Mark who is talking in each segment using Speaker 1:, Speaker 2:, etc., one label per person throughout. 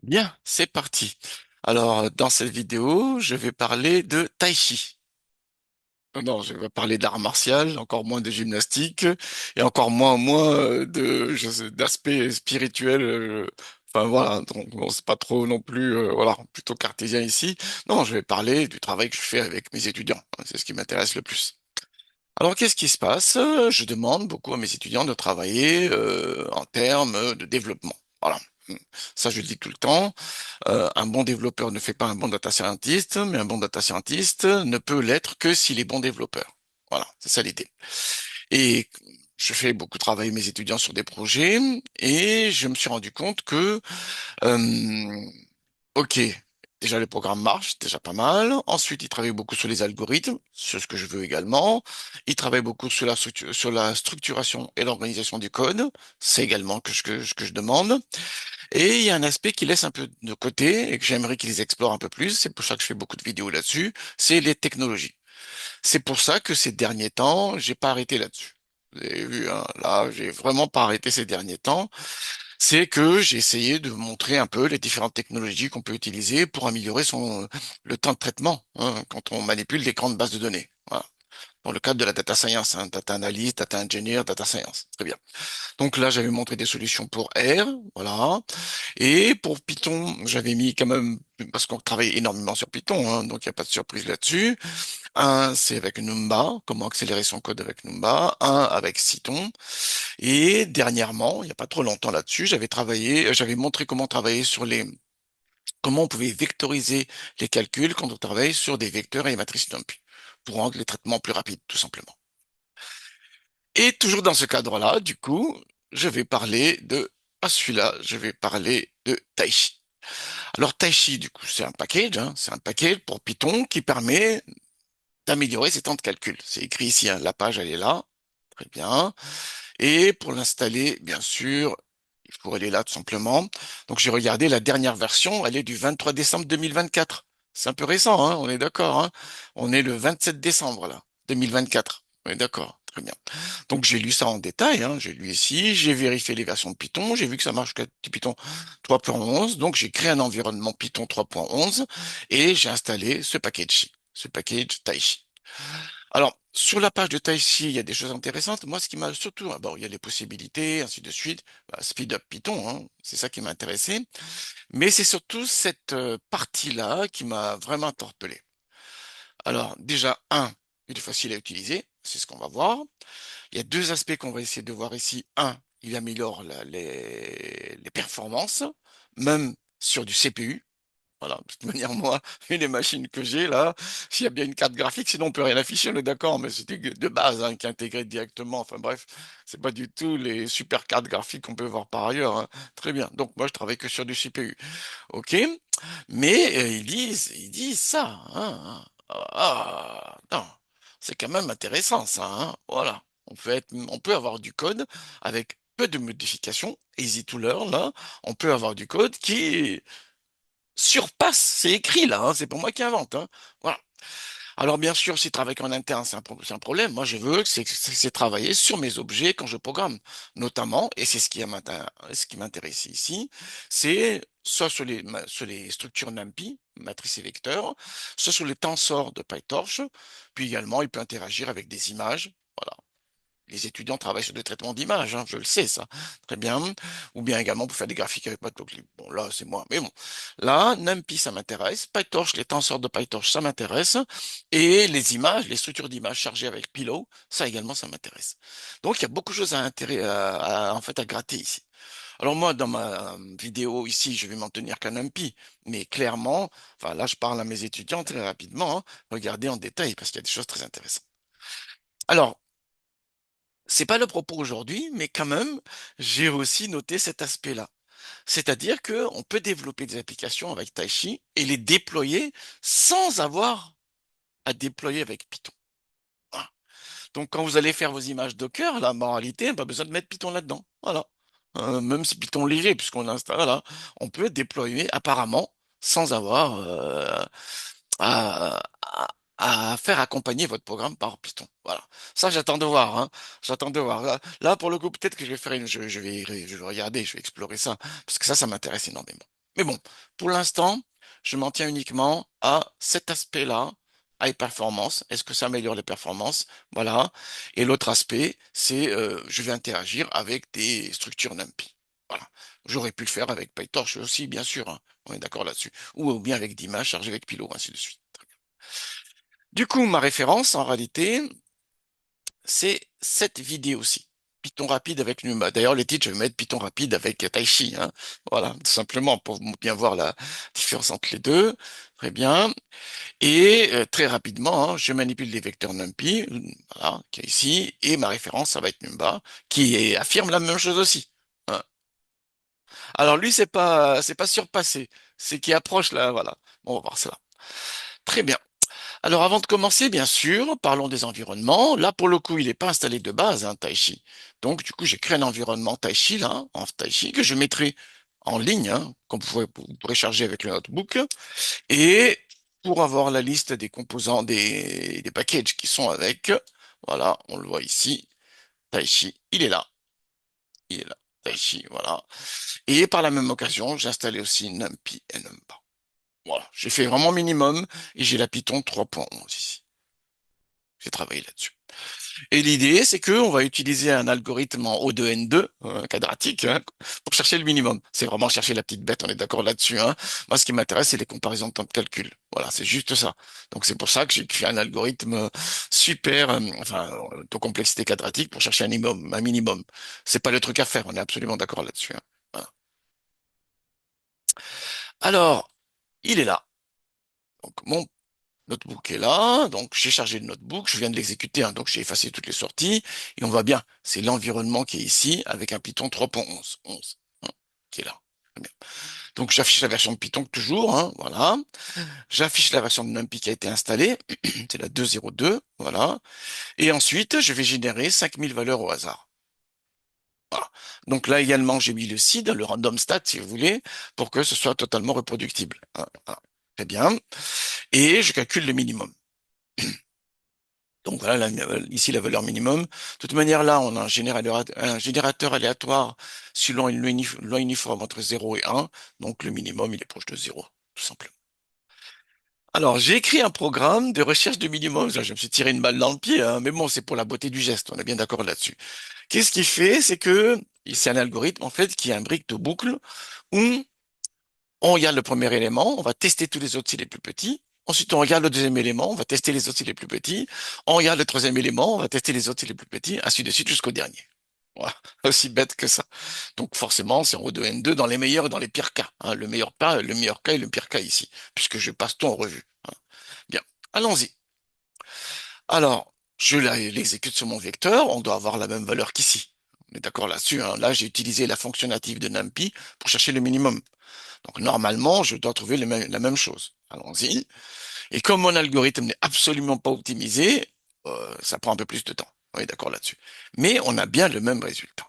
Speaker 1: Bien, c'est parti. Alors, dans cette vidéo, je vais parler de Tai Chi. Non, je vais parler d'art martial, encore moins de gymnastique, et encore moins d'aspect spirituel. Enfin voilà, donc bon, c'est pas trop non plus, voilà, plutôt cartésien ici. Non, je vais parler du travail que je fais avec mes étudiants. C'est ce qui m'intéresse le plus. Alors, qu'est-ce qui se passe? Je demande beaucoup à mes étudiants de travailler en termes de développement. Voilà. Ça, je le dis tout le temps. Un bon développeur ne fait pas un bon data scientist, mais un bon data scientist ne peut l'être que s'il est bon développeur. Voilà, c'est ça l'idée. Et je fais beaucoup travailler mes étudiants sur des projets et je me suis rendu compte que, euh, ok, déjà les programmes marchent, déjà pas mal. Ensuite, ils travaillent beaucoup sur les algorithmes, sur ce que je veux également. Ils travaillent beaucoup sur la structuration et l'organisation du code. C'est également que je demande. Et il y a un aspect qui laisse un peu de côté et que j'aimerais qu'ils explorent un peu plus. C'est pour ça que je fais beaucoup de vidéos là-dessus. C'est les technologies. C'est pour ça que ces derniers temps, j'ai pas arrêté là-dessus. Vous avez vu, hein, là, j'ai vraiment pas arrêté ces derniers temps. C'est que j'ai essayé de montrer un peu les différentes technologies qu'on peut utiliser pour améliorer le temps de traitement, hein, quand on manipule des grandes bases de données. Voilà. Dans le cadre de la data science, hein, data analyst, data engineer, data science. Très bien. Donc là, j'avais montré des solutions pour R, voilà. Et pour Python, j'avais mis quand même, parce qu'on travaille énormément sur Python, hein, donc il n'y a pas de surprise là-dessus. Un, c'est avec Numba, comment accélérer son code avec Numba. Un, avec Cython. Et dernièrement, il n'y a pas trop longtemps là-dessus, j'avais montré comment travailler comment on pouvait vectoriser les calculs quand on travaille sur des vecteurs et des matrices NumPy, pour rendre les traitements plus rapides, tout simplement. Et toujours dans ce cadre-là, du coup, je vais parler de, pas celui-là, je vais parler de Taichi. Alors Taichi, du coup, c'est un package, hein, c'est un package pour Python qui permet d'améliorer ses temps de calcul. C'est écrit ici, hein, la page, elle est là. Très bien. Et pour l'installer, bien sûr, il faut aller là tout simplement. Donc j'ai regardé la dernière version, elle est du 23 décembre 2024. C'est un peu récent, hein, on est d'accord, hein. On est le 27 décembre là, 2024. On est d'accord, très bien. Donc j'ai lu ça en détail, hein, j'ai lu ici, j'ai vérifié les versions de Python, j'ai vu que ça marche que du Python 3.11, donc j'ai créé un environnement Python 3.11 et j'ai installé ce package Taichi. Alors, sur la page de Taichi, il y a des choses intéressantes. Moi, ce qui m'a surtout, bon, il y a les possibilités, ainsi de suite, speed up Python, hein, c'est ça qui m'a intéressé. Mais c'est surtout cette partie-là qui m'a vraiment interpellé. Alors, déjà, un, il est facile à utiliser, c'est ce qu'on va voir. Il y a deux aspects qu'on va essayer de voir ici. Un, il améliore les performances, même sur du CPU. Voilà, de toute manière, moi, et les machines que j'ai là, s'il y a bien une carte graphique, sinon on peut rien afficher, on est d'accord, mais c'est de base, hein, qui est intégré directement. Enfin bref, c'est pas du tout les super cartes graphiques qu'on peut voir par ailleurs, hein. Très bien. Donc moi, je travaille que sur du CPU. OK? Mais ils disent ça, hein. Non, c'est quand même intéressant ça, hein. Voilà. On peut avoir du code avec peu de modifications. Easy to learn, là. On peut avoir du code qui surpasse, c'est écrit là, hein, c'est pas moi qui invente, hein. Voilà. Alors bien sûr, si travailler en interne, c'est un problème. Moi, je veux c'est travailler sur mes objets quand je programme, notamment, et c'est ce qui m'intéresse ici, c'est soit sur les structures NumPy, matrices et vecteurs, soit sur les tensors de PyTorch, puis également, il peut interagir avec des images. Voilà. Les étudiants travaillent sur des traitements d'images, hein, je le sais, ça. Très bien. Ou bien également pour faire des graphiques avec Matplotlib. Bon, là, c'est moi. Mais bon. Là, NumPy, ça m'intéresse. PyTorch, les tenseurs de PyTorch, ça m'intéresse. Et les images, les structures d'images chargées avec Pillow, ça également, ça m'intéresse. Donc, il y a beaucoup de choses en fait, à gratter ici. Alors moi, dans ma vidéo ici, je vais m'en tenir qu'à NumPy. Mais clairement, enfin là, je parle à mes étudiants très rapidement, hein. Regardez en détail parce qu'il y a des choses très intéressantes. Alors, c'est pas le propos aujourd'hui, mais quand même, j'ai aussi noté cet aspect-là. C'est-à-dire que on peut développer des applications avec Taichi et les déployer sans avoir à déployer avec Python. Voilà. Donc, quand vous allez faire vos images Docker, la moralité, pas besoin de mettre Python là-dedans. Voilà. Même si Python léger, puisqu'on installe, voilà, on peut déployer apparemment sans avoir à, à- à faire accompagner votre programme par Python. Voilà. Ça, j'attends de voir, hein. J'attends de voir. Là, pour le coup, peut-être que je vais faire je vais regarder, je vais explorer ça, parce que ça m'intéresse énormément. Mais bon, pour l'instant, je m'en tiens uniquement à cet aspect-là, high performance. Est-ce que ça améliore les performances? Voilà. Et l'autre aspect, c'est je vais interagir avec des structures NumPy. Voilà. J'aurais pu le faire avec PyTorch aussi, bien sûr, hein. On est d'accord là-dessus. Ou bien avec d'IMAGE chargées avec Pillow, ainsi de suite. Du coup, ma référence, en réalité, c'est cette vidéo-ci. Python rapide avec Numa. D'ailleurs, les titres, je vais mettre Python rapide avec Taichi, hein. Voilà, tout simplement pour bien voir la différence entre les deux. Très bien. Et très rapidement, hein, je manipule les vecteurs NumPy, voilà, qui est ici, et ma référence, ça va être Numba, affirme la même chose aussi, hein. Alors lui, c'est pas surpassé, c'est qui approche là, voilà. Bon, on va voir ça. Très bien. Alors avant de commencer, bien sûr, parlons des environnements. Là, pour le coup, il n'est pas installé de base, hein, Taichi. Donc, du coup, j'ai créé un environnement Taichi, là, en Taichi, que je mettrai en ligne, hein, comme vous pourrez charger avec le notebook. Et pour avoir la liste des composants des packages qui sont avec, voilà, on le voit ici, Taichi, il est là. Il est là. Taichi, voilà. Et par la même occasion, j'ai installé aussi NumPy et NumPy. Voilà, j'ai fait vraiment minimum et j'ai la Python 3.11 ici. J'ai travaillé là-dessus. Et l'idée, c'est qu'on va utiliser un algorithme en O2N2, quadratique, hein, pour chercher le minimum. C'est vraiment chercher la petite bête, on est d'accord là-dessus, hein. Moi, ce qui m'intéresse, c'est les comparaisons de temps de calcul. Voilà, c'est juste ça. Donc, c'est pour ça que j'ai créé un algorithme super, enfin, de complexité quadratique pour chercher un minimum, un minimum. C'est pas le truc à faire, on est absolument d'accord là-dessus, hein. Voilà. Alors, il est là. Donc, mon notebook est là, donc j'ai chargé le notebook, je viens de l'exécuter, hein, donc j'ai effacé toutes les sorties, et on voit bien, c'est l'environnement qui est ici, avec un Python 3.11, 11, hein, qui est là. Très bien. Donc j'affiche la version de Python toujours, hein, voilà. J'affiche la version de NumPy qui a été installée, c'est la 2.0.2, voilà. Et ensuite, je vais générer 5000 valeurs au hasard. Voilà. Donc là également, j'ai mis le seed, le random stat, si vous voulez, pour que ce soit totalement reproductible, hein, voilà. Très bien. Et je calcule le minimum. Donc voilà, ici la valeur minimum. De toute manière, là, on a un générateur aléatoire selon une loi uniforme entre 0 et 1. Donc le minimum, il est proche de 0, tout simplement. Alors, j'ai écrit un programme de recherche de minimum. Là, je me suis tiré une balle dans le pied, hein, mais bon, c'est pour la beauté du geste, on est bien d'accord là-dessus. Qu'est-ce qu'il fait? C'est un algorithme, en fait, qui est un brique de boucle où on regarde le premier élément, on va tester tous les autres s'il est plus petit. Ensuite, on regarde le deuxième élément, on va tester les autres s'il est plus petit. On regarde le troisième élément, on va tester les autres s'il est plus petit, ainsi de suite jusqu'au dernier. Voilà, aussi bête que ça. Donc forcément, c'est en O2N2 dans les meilleurs et dans les pires cas, hein. Le meilleur cas et le pire cas ici, puisque je passe tout en revue, hein. Bien, allons-y. Alors, l'exécute sur mon vecteur, on doit avoir la même valeur qu'ici. On est d'accord là-dessus, hein. Là, j'ai utilisé la fonction native de NumPy pour chercher le minimum. Donc normalement, je dois trouver la même chose. Allons-y. Et comme mon algorithme n'est absolument pas optimisé, ça prend un peu plus de temps. Oui, d'accord là-dessus. Mais on a bien le même résultat.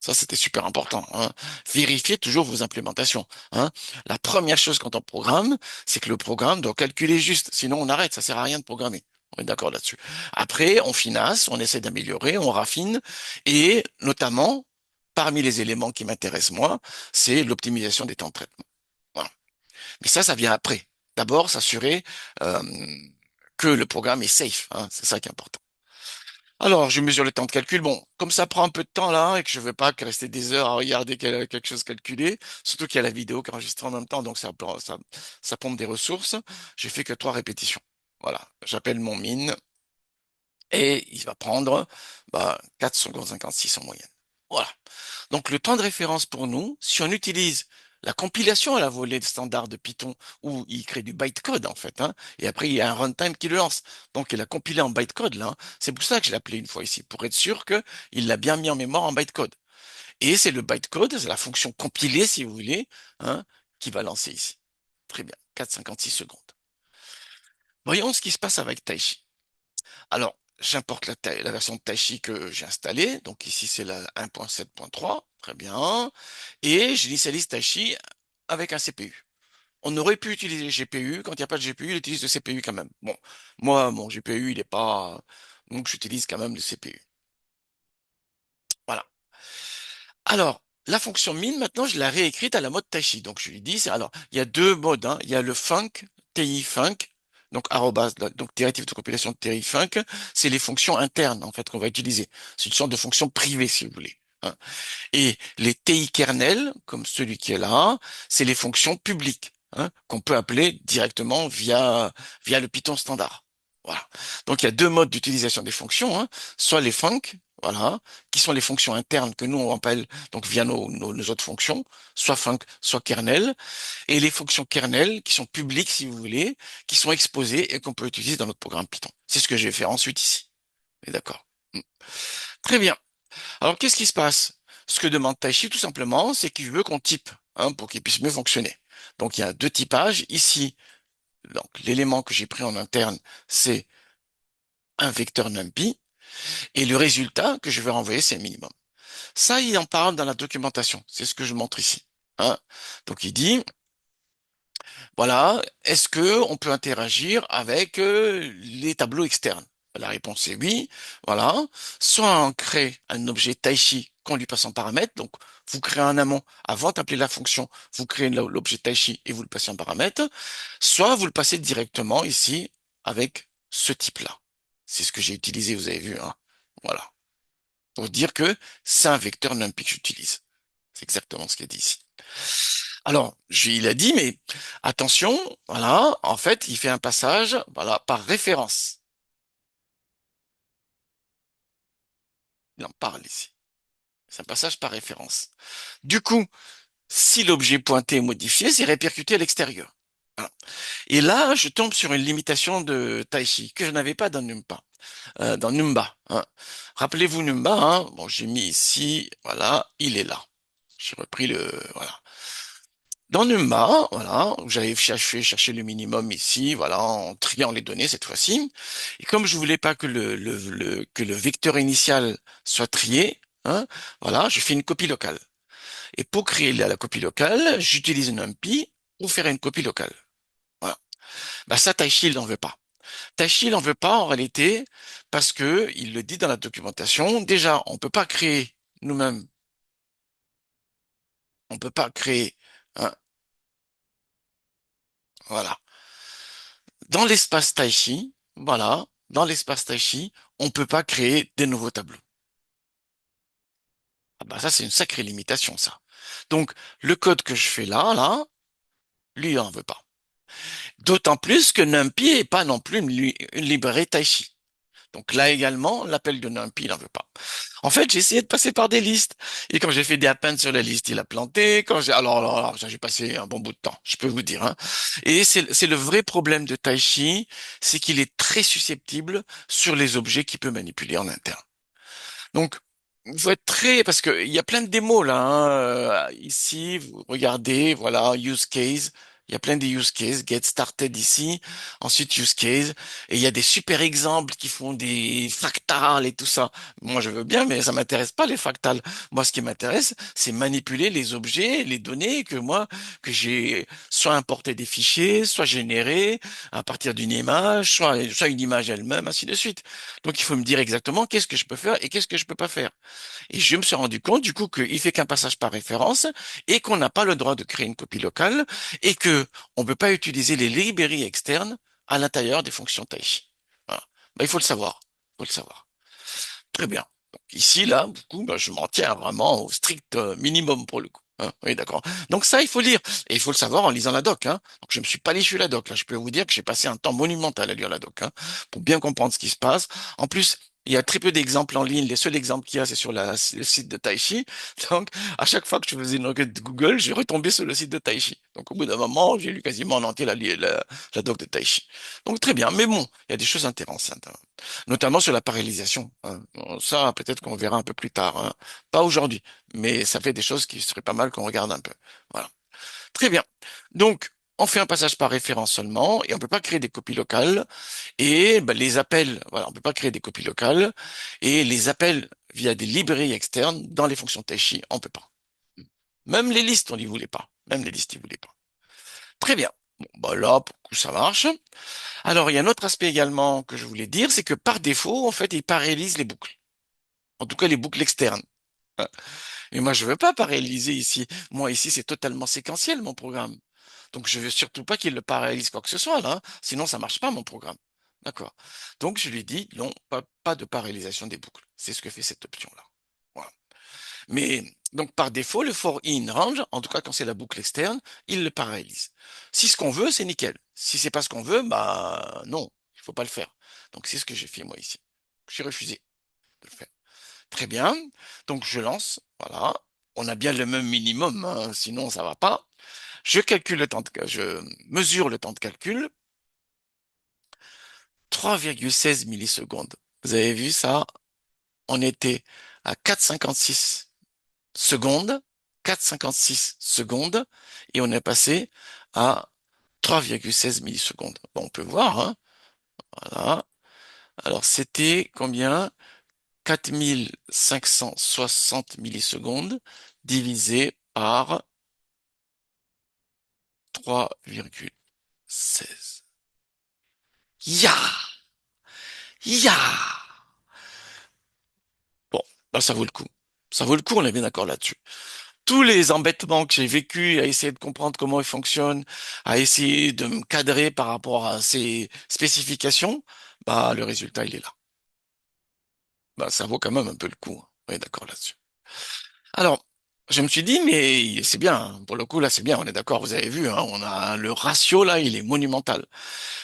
Speaker 1: Ça, c'était super important, hein. Vérifiez toujours vos implémentations, hein. La première chose quand on programme, c'est que le programme doit calculer juste. Sinon, on arrête. Ça sert à rien de programmer. On est d'accord là-dessus. Après, on finasse, on essaie d'améliorer, on raffine. Et notamment, parmi les éléments qui m'intéressent moi, c'est l'optimisation des temps de traitement. Voilà. Mais ça vient après. D'abord, s'assurer euh, que le programme est safe, hein. C'est ça qui est important. Alors, je mesure le temps de calcul. Bon, comme ça prend un peu de temps là et que je ne veux pas que rester des heures à regarder quelque chose calculé, surtout qu'il y a la vidéo qui est enregistrée en même temps, donc ça pompe des ressources. J'ai fait que 3 répétitions. Voilà, j'appelle mon min et il va prendre 4 secondes 56 en moyenne. Voilà. Donc le temps de référence pour nous, si on utilise la compilation à la volée standard de Python, où il crée du bytecode en fait, hein, et après il y a un runtime qui le lance. Donc il a compilé en bytecode là, hein. C'est pour ça que je l'ai appelé une fois ici, pour être sûr que il l'a bien mis en mémoire en bytecode. Et c'est le bytecode, c'est la fonction compilée si vous voulez, hein, qui va lancer ici. Très bien, 4,56 secondes. Voyons ce qui se passe avec Taichi. Alors, j'importe la version de Taichi que j'ai installée. Donc ici, c'est la 1.7.3. Très bien. Et j'initialise Taichi avec un CPU. On aurait pu utiliser le GPU. Quand il n'y a pas de GPU, il utilise le CPU quand même. Bon, moi, mon GPU, il n'est pas... Donc j'utilise quand même le CPU. Voilà. Alors, La fonction min, maintenant, je l'ai réécrite à la mode Taichi. Donc, je lui dis, alors, il y a deux modes, hein. Il y a le func, TI func, donc arrobas, donc directive de compilation de TI func, c'est les fonctions internes, en fait, qu'on va utiliser. C'est une sorte de fonction privée, si vous voulez, hein. Et les TI kernel, comme celui qui est là, c'est les fonctions publiques, hein, qu'on peut appeler directement via le Python standard. Voilà. Donc il y a deux modes d'utilisation des fonctions, hein, soit les func, voilà, qui sont les fonctions internes que nous on appelle donc via nos autres fonctions, soit func, soit kernel, et les fonctions kernel qui sont publiques si vous voulez, qui sont exposées et qu'on peut utiliser dans notre programme Python. C'est ce que je vais faire ensuite ici. D'accord. Très bien. Alors, qu'est-ce qui se passe? Ce que demande Taichi, tout simplement, c'est qu'il veut qu'on type, hein, pour qu'il puisse mieux fonctionner. Donc, il y a deux typages. Ici, donc, l'élément que j'ai pris en interne, c'est un vecteur NumPy, et le résultat que je vais renvoyer, c'est un minimum. Ça, il en parle dans la documentation. C'est ce que je montre ici, hein. Donc, il dit, voilà, est-ce que on peut interagir avec les tableaux externes? La réponse est oui. Voilà. Soit on crée un objet Taichi qu'on lui passe en paramètre. Donc, vous créez un amont avant d'appeler la fonction. Vous créez l'objet Taichi et vous le passez en paramètre. Soit vous le passez directement ici avec ce type-là. C'est ce que j'ai utilisé, vous avez vu, hein. Voilà. Pour dire que c'est un vecteur NumPy que j'utilise. C'est exactement ce qu'il a dit ici. Alors, il a dit, mais attention, voilà, en fait, il fait un passage, voilà, par référence. Il en parle ici. C'est un passage par référence. Du coup, si l'objet pointé est modifié, c'est répercuté à l'extérieur. Voilà. Et là, je tombe sur une limitation de Taichi que je n'avais pas dans NumPy, dans Numba, hein. Rappelez-vous Numba, hein, bon, j'ai mis ici, voilà, il est là. J'ai repris voilà. Dans Numba, voilà, j'avais chercher le minimum ici, voilà, en triant les données cette fois-ci. Et comme je voulais pas que que le vecteur initial soit trié, hein, voilà, je fais une copie locale. Et pour créer la copie locale, j'utilise NumPy pour faire une copie locale. Voilà. Bah ça, Taichi, il n'en veut pas. Taichi, il n'en veut pas en réalité parce que il le dit dans la documentation. Déjà, on peut pas créer nous-mêmes, on peut pas créer, hein, voilà. Dans l'espace Taichi, voilà, dans l'espace Taichi, on peut pas créer des nouveaux tableaux. Ah bah ça, c'est une sacrée limitation, ça. Donc, le code que je fais là, lui, il en veut pas. D'autant plus que NumPy est pas non plus une librairie Taichi. Donc là également, l'appel de NumPy, il n'en veut pas. En fait, j'ai essayé de passer par des listes. Et quand j'ai fait des appends sur la liste, il a planté. Alors, j'ai passé un bon bout de temps, je peux vous dire, hein. Et c'est le vrai problème de Taichi, c'est qu'il est très susceptible sur les objets qu'il peut manipuler en interne. Donc, il faut être très, parce qu'il y a plein de démos là, hein. Ici, vous regardez, voilà, use case. Il y a plein de use cases, get started ici, ensuite use case, et il y a des super exemples qui font des fractales et tout ça. Moi, je veux bien, mais ça m'intéresse pas les fractales. Moi, ce qui m'intéresse, c'est manipuler les objets, les données que j'ai soit importé des fichiers, soit générés à partir d'une image, soit une image elle-même, ainsi de suite. Donc, il faut me dire exactement qu'est-ce que je peux faire et qu'est-ce que je peux pas faire. Et je me suis rendu compte, du coup, qu'il fait qu'un passage par référence et qu'on n'a pas le droit de créer une copie locale et que on peut pas utiliser les librairies externes à l'intérieur des fonctions Taichi. Voilà. Ben, il faut le savoir. Il faut le savoir. Très bien. Donc, ici, là, du coup, ben, je m'en tiens vraiment au strict minimum pour le coup, hein. Oui, d'accord. Donc ça, il faut lire. Et il faut le savoir en lisant la doc, hein. Donc je me suis pas léché la doc. Là, je peux vous dire que j'ai passé un temps monumental à lire la doc, hein, pour bien comprendre ce qui se passe. En plus, il y a très peu d'exemples en ligne. Les seuls exemples qu'il y a, c'est sur le site de Taichi. Donc, à chaque fois que je faisais une requête de Google, j'ai retombé sur le site de Taichi. Donc, au bout d'un moment, j'ai lu quasiment en entier la doc de Taichi. Donc, très bien. Mais bon, il y a des choses intéressantes, hein, notamment sur la parallélisation, hein. Bon, ça, peut-être qu'on verra un peu plus tard, hein. Pas aujourd'hui, mais ça fait des choses qui seraient pas mal qu'on regarde un peu. Voilà. Très bien. Donc, on fait un passage par référence seulement et on peut pas créer des copies locales. Et ben, les appels, voilà, on peut pas créer des copies locales et les appels via des librairies externes dans les fonctions Taichi, on peut pas. Même les listes, on n'y voulait pas. Même les listes, ils voulaient pas. Très bien. Bon, bah là, pour le coup, ça marche. Alors, il y a un autre aspect également que je voulais dire, c'est que par défaut, en fait, il parallélise les boucles. En tout cas, les boucles externes. Mais moi, je veux pas paralléliser ici. Moi, ici, c'est totalement séquentiel, mon programme. Donc, je veux surtout pas qu'il le parallélise quoi que ce soit, là, hein. Sinon, ça marche pas, mon programme. D'accord. Donc, je lui dis, non, pas de parallélisation des boucles. C'est ce que fait cette option-là. Voilà. Mais, donc, par défaut, le for in range, en tout cas, quand c'est la boucle externe, il le parallélise. Si ce qu'on veut, c'est nickel. Si c'est pas ce qu'on veut, bah, non, il faut pas le faire. Donc, c'est ce que j'ai fait, moi, ici. J'ai refusé de le faire. Très bien. Donc, je lance. Voilà. On a bien le même minimum, hein, sinon ça va pas. Je calcule le temps je mesure le temps de calcul. 3,16 millisecondes. Vous avez vu ça? On était à 4,56 secondes, 4,56 secondes, et on est passé à 3,16 millisecondes. Bon, on peut voir, hein? Voilà. Alors, c'était combien? 4560 millisecondes divisé par 3,16. Ya! Ya! Bon, là, ça vaut le coup. Ça vaut le coup, on est bien d'accord là-dessus. Tous les embêtements que j'ai vécus à essayer de comprendre comment il fonctionne, à essayer de me cadrer par rapport à ces spécifications, bah, le résultat, il est là. Bah, ça vaut quand même un peu le coup, hein. On est d'accord là-dessus. Alors, je me suis dit, mais c'est bien, hein. Pour le coup, là, c'est bien, on est d'accord, vous avez vu, hein, on a le ratio, là, il est monumental.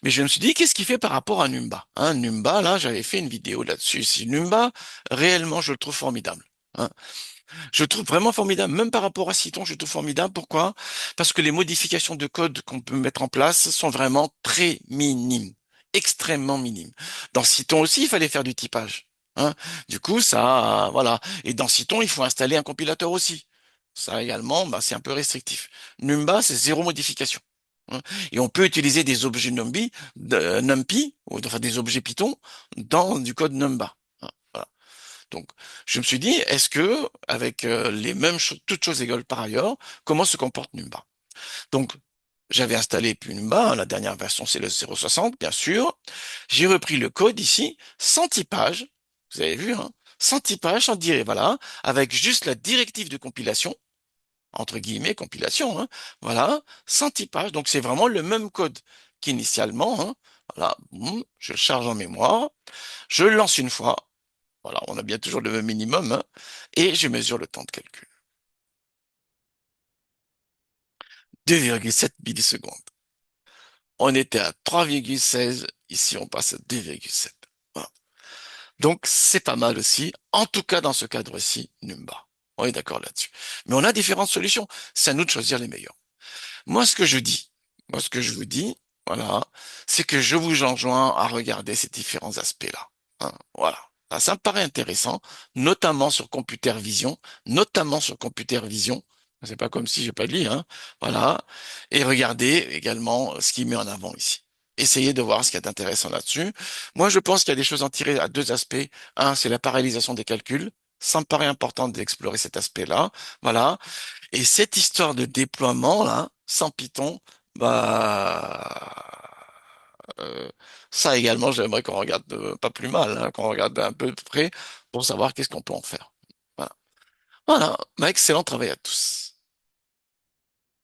Speaker 1: Mais je me suis dit, qu'est-ce qu'il fait par rapport à Numba? Hein, Numba, là, j'avais fait une vidéo là-dessus. Si Numba, réellement, je le trouve formidable. Hein. Je le trouve vraiment formidable, même par rapport à Cython, je le trouve formidable. Pourquoi? Parce que les modifications de code qu'on peut mettre en place sont vraiment très minimes, extrêmement minimes. Dans Cython aussi, il fallait faire du typage. Hein. Du coup, ça, voilà. Et dans Cython, il faut installer un compilateur aussi. Ça également, bah, c'est un peu restrictif. Numba, c'est zéro modification. Hein. Et on peut utiliser des objets NumPy, ou enfin des objets Python, dans du code Numba. Hein. Voilà. Donc, je me suis dit, est-ce que, avec les mêmes choses, toutes choses égales par ailleurs, comment se comporte Numba? Donc, j'avais installé puis Numba, hein, la dernière version c'est le 0.60, bien sûr. J'ai repris le code ici, sans typage, vous avez vu, hein, sans typage, sans dire, voilà, avec juste la directive de compilation, entre guillemets, compilation, hein, voilà, sans typage. Donc, c'est vraiment le même code qu'initialement, hein. Voilà, je le charge en mémoire, je le lance une fois, voilà, on a bien toujours le même minimum, hein, et je mesure le temps de calcul. 2,7 millisecondes. On était à 3,16, ici on passe à 2,7. Voilà. Donc c'est pas mal aussi, en tout cas dans ce cadre-ci, Numba. On est d'accord là-dessus. Mais on a différentes solutions, c'est à nous de choisir les meilleures. Moi ce que je dis, moi ce que je vous dis, voilà, c'est que je vous enjoins à regarder ces différents aspects-là. Hein, voilà. Ah, ça me paraît intéressant, notamment sur Computer Vision, notamment sur Computer Vision. C'est pas comme si j'ai pas dit, hein. Voilà. Et regardez également ce qu'il met en avant ici. Essayez de voir ce qu'il y a d'intéressant là-dessus. Moi, je pense qu'il y a des choses à en tirer à deux aspects. Un, c'est la parallélisation des calculs. Ça me paraît important d'explorer cet aspect-là. Voilà. Et cette histoire de déploiement, là, sans Python, bah, euh, ça également, j'aimerais qu'on regarde pas plus mal, hein, qu'on regarde un peu de près pour savoir qu'est-ce qu'on peut en faire. Voilà. Voilà. Bah, excellent travail à tous.